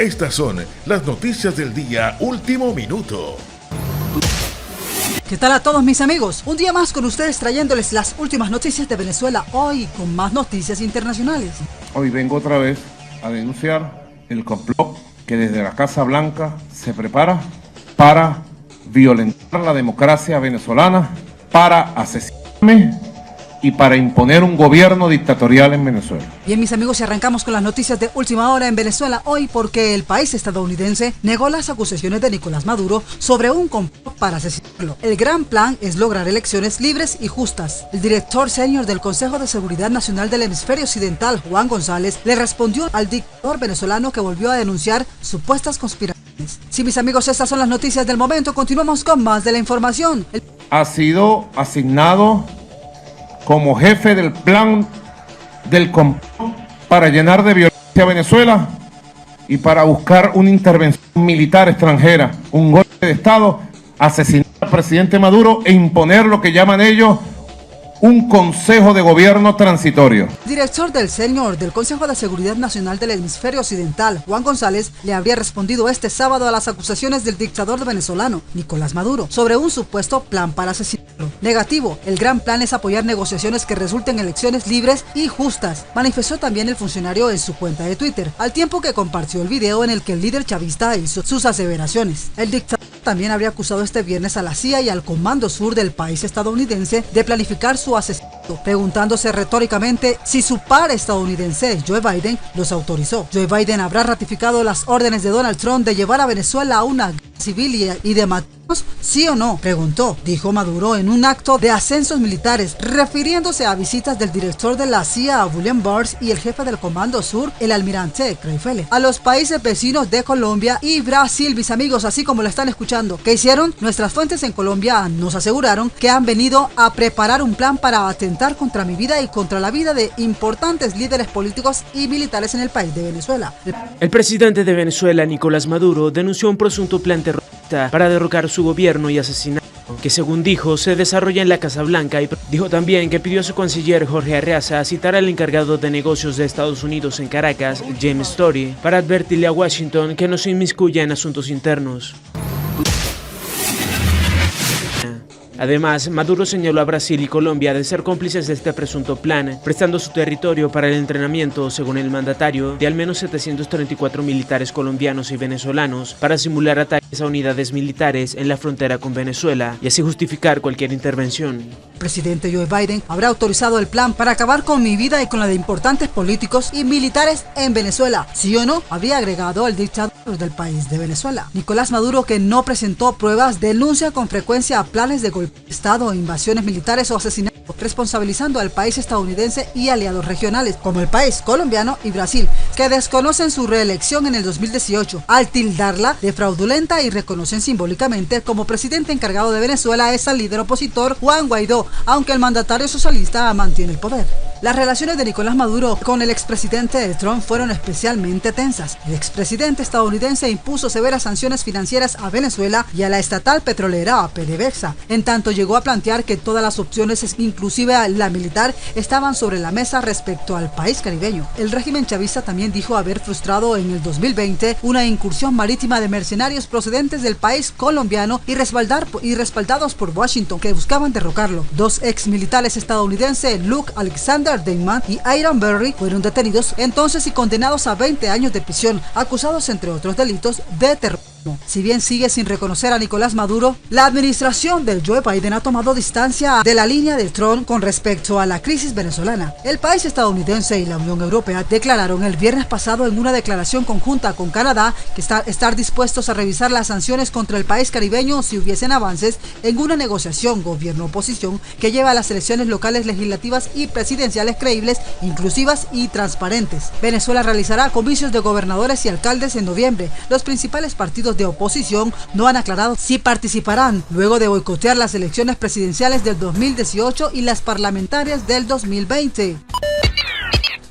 Estas son las noticias del día Último Minuto. ¿Qué tal a todos mis amigos? Un día más con ustedes trayéndoles las últimas noticias de Venezuela, hoy con más noticias internacionales. Hoy vengo otra vez a denunciar el complot que desde la Casa Blanca se prepara para violentar la democracia venezolana, para asesinarme y para imponer un gobierno dictatorial en Venezuela. Bien mis amigos, y arrancamos con las noticias de última hora en Venezuela hoy porque el país estadounidense negó las acusaciones de Nicolás Maduro sobre un complot para asesinarlo. El gran plan es lograr elecciones libres y justas. El director senior del Consejo de Seguridad Nacional del Hemisferio Occidental, Juan González, le respondió al dictador venezolano que volvió a denunciar supuestas conspiraciones. Sí mis amigos, estas son las noticias del momento. Continuamos con más de la información. Ha sido asignado como jefe del plan del complot para llenar de violencia a Venezuela y para buscar una intervención militar extranjera, un golpe de Estado, asesinar al presidente Maduro e imponer lo que llaman ellos un consejo de gobierno transitorio. El director del senior del Consejo de Seguridad Nacional del Hemisferio Occidental, Juan González, le habría respondido este sábado a las acusaciones del dictador venezolano, Nicolás Maduro, sobre un supuesto plan para asesinarlo. Negativo, el gran plan es apoyar negociaciones que resulten en elecciones libres y justas, manifestó también el funcionario en su cuenta de Twitter, al tiempo que compartió el video en el que el líder chavista hizo sus aseveraciones. El dictador también habría acusado este viernes a la CIA y al Comando Sur del país estadounidense de planificar su asesinato, preguntándose retóricamente si su par estadounidense, Joe Biden, los autorizó. Joe Biden habrá ratificado las órdenes de Donald Trump de llevar a Venezuela a una guerra civil y de matarnos, ¿sí o no?, preguntó, dijo Maduro en un acto de ascensos militares, refiriéndose a visitas del director de la CIA, William Burns, y el jefe del Comando Sur, el almirante Craig Felle, a los países vecinos de Colombia y Brasil, mis amigos, así como lo están escuchando. ¿Qué hicieron? Nuestras fuentes en Colombia nos aseguraron que han venido a preparar un plan para atentar contra mi vida y contra la vida de importantes líderes políticos y militares en el país de Venezuela. El presidente de Venezuela, Nicolás Maduro, denunció un presunto plan terrorista para derrocar su gobierno y asesinato, que según dijo se desarrolla en la Casa Blanca, y dijo también que pidió a su canciller Jorge Arreaza citar al encargado de negocios de Estados Unidos en Caracas, James Story, para advertirle a Washington que no se inmiscuya en asuntos internos. Además, Maduro señaló a Brasil y Colombia de ser cómplices de este presunto plan, prestando su territorio para el entrenamiento, según el mandatario, de al menos 734 militares colombianos y venezolanos para simular ataques a unidades militares en la frontera con Venezuela y así justificar cualquier intervención. El presidente Joe Biden habrá autorizado el plan para acabar con mi vida y con la de importantes políticos y militares en Venezuela, ¿sí o no?, habría agregado el dictador del país de Venezuela. Nicolás Maduro, que no presentó pruebas, denuncia con frecuencia planes de golpe de Estado, invasiones militares o asesinatos, responsabilizando al país estadounidense y aliados regionales, como el país colombiano y Brasil, que desconocen su reelección en el 2018, al tildarla de fraudulenta, y reconocen simbólicamente como presidente encargado de Venezuela es al líder opositor Juan Guaidó, aunque el mandatario socialista mantiene el poder. Las relaciones de Nicolás Maduro con el expresidente Trump fueron especialmente tensas. El expresidente estadounidense impuso severas sanciones financieras a Venezuela y a la estatal petrolera PDVSA, en tanto llegó a plantear que todas las opciones, inclusive la militar, estaban sobre la mesa respecto al país caribeño. El régimen chavista también dijo haber frustrado en el 2020 una incursión marítima de mercenarios procedentes del país colombiano y respaldados por Washington, que buscaban derrocarlo. Dos ex militares estadounidenses, Luke Alexander Denman y Aaron Berry, fueron detenidos entonces y condenados a 20 años de prisión, acusados entre otros delitos de terrorismo. Si bien sigue sin reconocer a Nicolás Maduro, la administración de Joe Biden ha tomado distancia de la línea de Trump con respecto a la crisis venezolana. El país estadounidense y la Unión Europea declararon el viernes pasado en una declaración conjunta con Canadá que estar dispuestos a revisar las sanciones contra el país caribeño si hubiesen avances en una negociación gobierno-oposición que lleva a las elecciones locales, legislativas y presidenciales creíbles, inclusivas y transparentes. Venezuela realizará comicios de gobernadores y alcaldes en noviembre. Los principales partidos de oposición no han aclarado si participarán luego de boicotear las elecciones presidenciales del 2018 y las parlamentarias del 2020.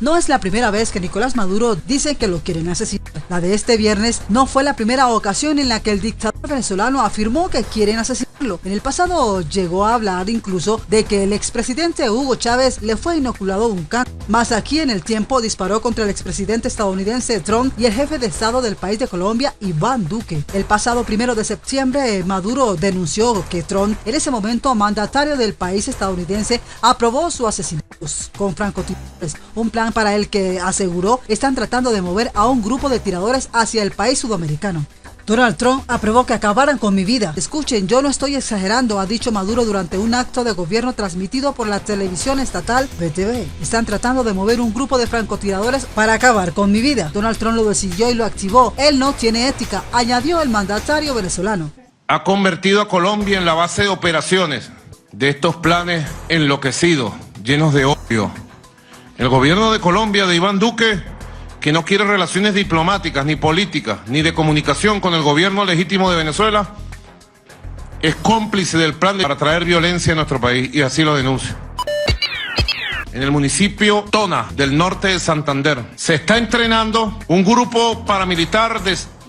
No es la primera vez que Nicolás Maduro dice que lo quieren asesinar. La de este viernes no fue la primera ocasión en la que el dictador venezolano afirmó que quieren asesinarlo. En el pasado llegó a hablar incluso de que el expresidente Hugo Chávez le fue inoculado un cáncer. Más aquí en el tiempo disparó contra el expresidente estadounidense Trump y el jefe de Estado del país de Colombia, Iván Duque. El pasado 1 de septiembre, Maduro denunció que Trump, en ese momento mandatario del país estadounidense, aprobó su asesinato con francotiradores, un plan para el que aseguró están tratando de mover a un grupo de tiradores hacia el país sudamericano. Donald Trump aprobó que acabaran con mi vida. Escuchen, yo no estoy exagerando, ha dicho Maduro durante un acto de gobierno transmitido por la televisión estatal BTV. Están tratando de mover un grupo de francotiradores para acabar con mi vida. Donald Trump lo decidió y lo activó. Él no tiene ética, añadió el mandatario venezolano. Ha convertido a Colombia en la base de operaciones de estos planes enloquecidos, llenos de odio. El gobierno de Colombia de Iván Duque, que no quiere relaciones diplomáticas, ni políticas, ni de comunicación con el gobierno legítimo de Venezuela, es cómplice del plan para traer violencia a nuestro país, y así lo denuncio. En el municipio Tona, del norte de Santander, se está entrenando un grupo paramilitar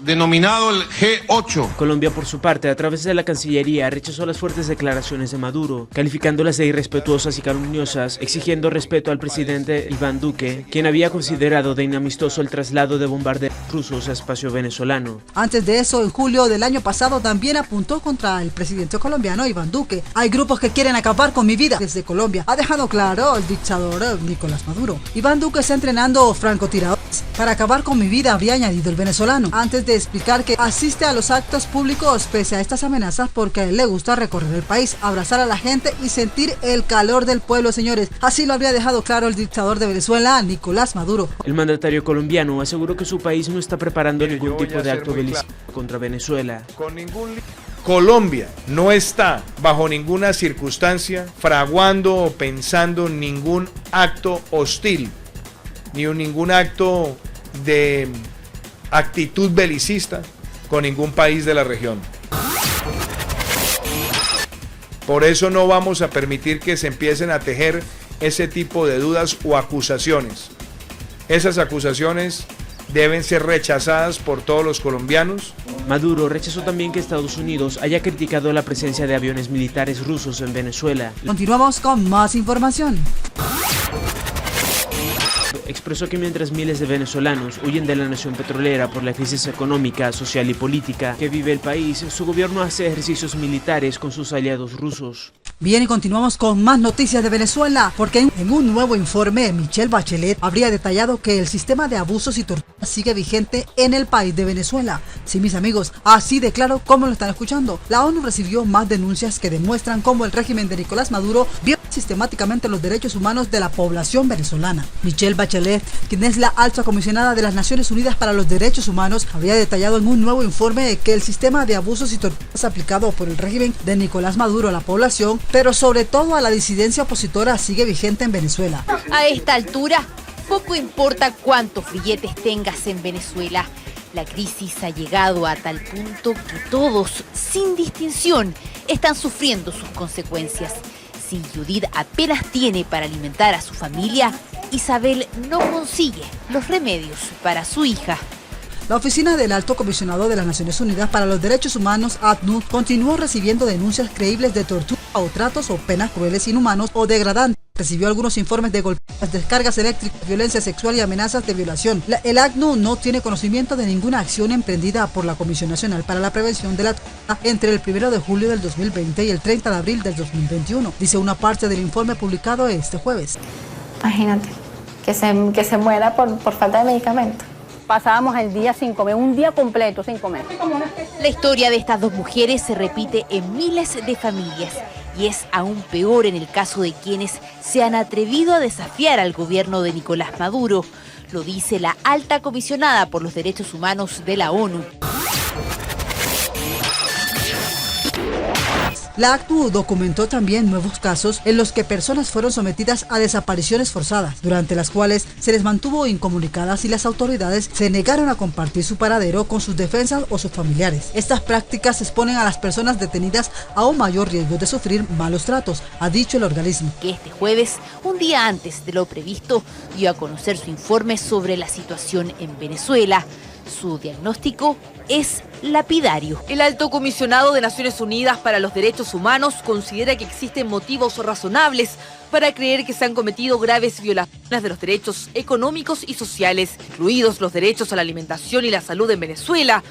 denominado el G8. Colombia, por su parte, a través de la Cancillería, rechazó las fuertes declaraciones de Maduro, calificándolas de irrespetuosas y calumniosas, exigiendo respeto al presidente Iván Duque, quien había considerado de inamistoso el traslado de bombarderos rusos a espacio venezolano. Antes de eso, en julio del año pasado, también apuntó contra el presidente colombiano Iván Duque. Hay grupos que quieren acabar con mi vida desde Colombia, ha dejado claro el dictador Nicolás Maduro. Iván Duque está entrenando francotiradores para acabar con mi vida, habría añadido el venezolano, antes de explicar que asiste a los actos públicos pese a estas amenazas porque a él le gusta recorrer el país, abrazar a la gente y sentir el calor del pueblo, señores. Así lo habría dejado claro el dictador de Venezuela, Nicolás Maduro. El mandatario colombiano aseguró que su país no está preparando ningún tipo de acto belicista contra Venezuela. Colombia no está bajo ninguna circunstancia fraguando o pensando ningún acto hostil, ni ningún acto de actitud belicista con ningún país de la región. Por eso no vamos a permitir que se empiecen a tejer ese tipo de dudas o acusaciones. Esas acusaciones deben ser rechazadas por todos los colombianos. Maduro rechazó también que Estados Unidos haya criticado la presencia de aviones militares rusos en Venezuela. Continuamos con más información. Expresó que mientras miles de venezolanos huyen de la nación petrolera por la crisis económica, social y política que vive el país, su gobierno hace ejercicios militares con sus aliados rusos. Bien, y continuamos con más noticias de Venezuela, porque en un nuevo informe, Michelle Bachelet habría detallado que el sistema de abusos y torturas sigue vigente en el país de Venezuela. Sí, mis amigos, así de claro como lo están escuchando. La ONU recibió más denuncias que demuestran cómo el régimen de Nicolás Maduro viola sistemáticamente los derechos humanos de la población venezolana. Michelle Bachelet, quien es la alta comisionada de las Naciones Unidas para los Derechos Humanos, habría detallado en un nuevo informe que el sistema de abusos y torturas aplicado por el régimen de Nicolás Maduro a la población, pero sobre todo a la disidencia opositora, sigue vigente en Venezuela. A esta altura, poco importa cuántos billetes tengas en Venezuela. La crisis ha llegado a tal punto que todos, sin distinción, están sufriendo sus consecuencias. Si Judith apenas tiene para alimentar a su familia, Isabel no consigue los remedios para su hija. La oficina del Alto Comisionado de las Naciones Unidas para los Derechos Humanos, ACNUD, continuó recibiendo denuncias creíbles de tortura o tratos o penas crueles, inhumanos o degradantes. Recibió algunos informes de golpes, descargas eléctricas, violencia sexual y amenazas de violación. El ACNUD no tiene conocimiento de ninguna acción emprendida por la Comisión Nacional para la Prevención de la Tortura entre el 1 de julio del 2020 y el 30 de abril del 2021, dice una parte del informe publicado este jueves. Imagínate, que se muera por falta de medicamento. Pasábamos el día sin comer, un día completo sin comer. La historia de estas dos mujeres se repite en miles de familias y es aún peor en el caso de quienes se han atrevido a desafiar al gobierno de Nicolás Maduro. Lo dice la alta comisionada por los derechos humanos de la ONU. La ACNUR documentó también nuevos casos en los que personas fueron sometidas a desapariciones forzadas, durante las cuales se les mantuvo incomunicadas y las autoridades se negaron a compartir su paradero con sus defensas o sus familiares. Estas prácticas exponen a las personas detenidas a un mayor riesgo de sufrir malos tratos, ha dicho el organismo. Que este jueves, un día antes de lo previsto, dio a conocer su informe sobre la situación en Venezuela. Su diagnóstico es lapidario. El Alto Comisionado de Naciones Unidas para los Derechos Humanos considera que existen motivos razonables para creer que se han cometido graves violaciones de los derechos económicos y sociales, incluidos los derechos a la alimentación y la salud en Venezuela.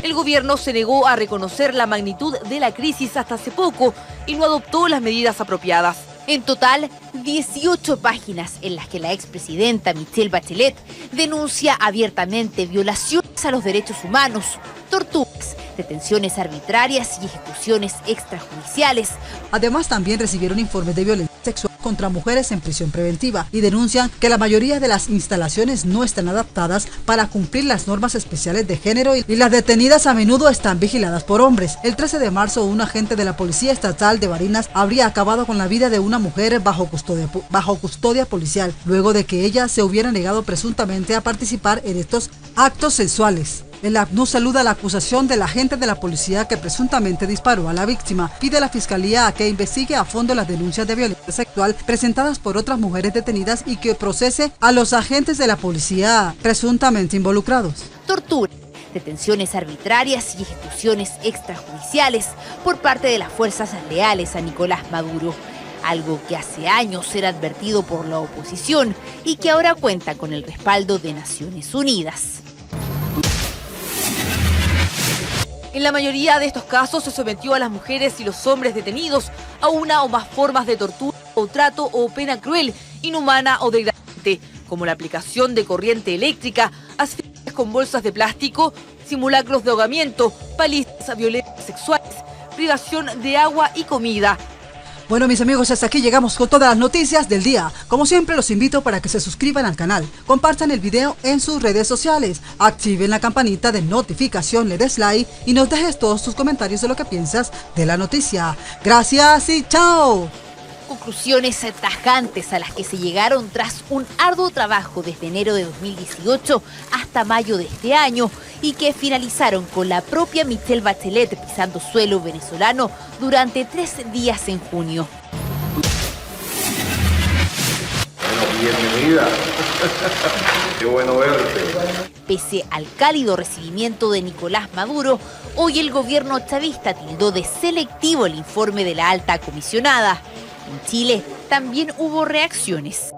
El gobierno se negó a reconocer la magnitud de la crisis hasta hace poco y no adoptó las medidas apropiadas. En total, 18 páginas en las que la expresidenta Michelle Bachelet denuncia abiertamente violaciones a los derechos humanos, torturas, detenciones arbitrarias y ejecuciones extrajudiciales. Además, también recibieron informes de violencia sexual contra mujeres en prisión preventiva y denuncian que la mayoría de las instalaciones no están adaptadas para cumplir las normas especiales de género y las detenidas a menudo están vigiladas por hombres. El 13 de marzo, un agente de la Policía Estatal de Barinas habría acabado con la vida de una mujer bajo custodia policial, luego de que ella se hubiera negado presuntamente a participar en estos actos sexuales. El ACNUR saluda la acusación del agente de la policía que presuntamente disparó a la víctima. Pide a la Fiscalía a que investigue a fondo las denuncias de violencia sexual presentadas por otras mujeres detenidas y que procese a los agentes de la policía presuntamente involucrados. Tortura, detenciones arbitrarias y ejecuciones extrajudiciales por parte de las fuerzas leales a Nicolás Maduro. Algo que hace años era advertido por la oposición y que ahora cuenta con el respaldo de Naciones Unidas. En la mayoría de estos casos se sometió a las mujeres y los hombres detenidos a una o más formas de tortura o trato o pena cruel, inhumana o degradante, como la aplicación de corriente eléctrica, asfixias con bolsas de plástico, simulacros de ahogamiento, palizas a violencias sexuales, privación de agua y comida. Bueno, mis amigos, hasta aquí llegamos con todas las noticias del día. Como siempre, los invito para que se suscriban al canal, compartan el video en sus redes sociales, activen la campanita de notificación, le des like y nos dejes todos tus comentarios de lo que piensas de la noticia. Gracias y chao. Conclusiones tajantes a las que se llegaron tras un arduo trabajo desde enero de 2018 hasta mayo de este año y que finalizaron con la propia Michelle Bachelet pisando suelo venezolano durante 3 días en junio. Bueno, bienvenida. Qué bueno verte. Pese al cálido recibimiento de Nicolás Maduro, hoy el gobierno chavista tildó de selectivo el informe de la alta comisionada. En Chile también hubo reacciones.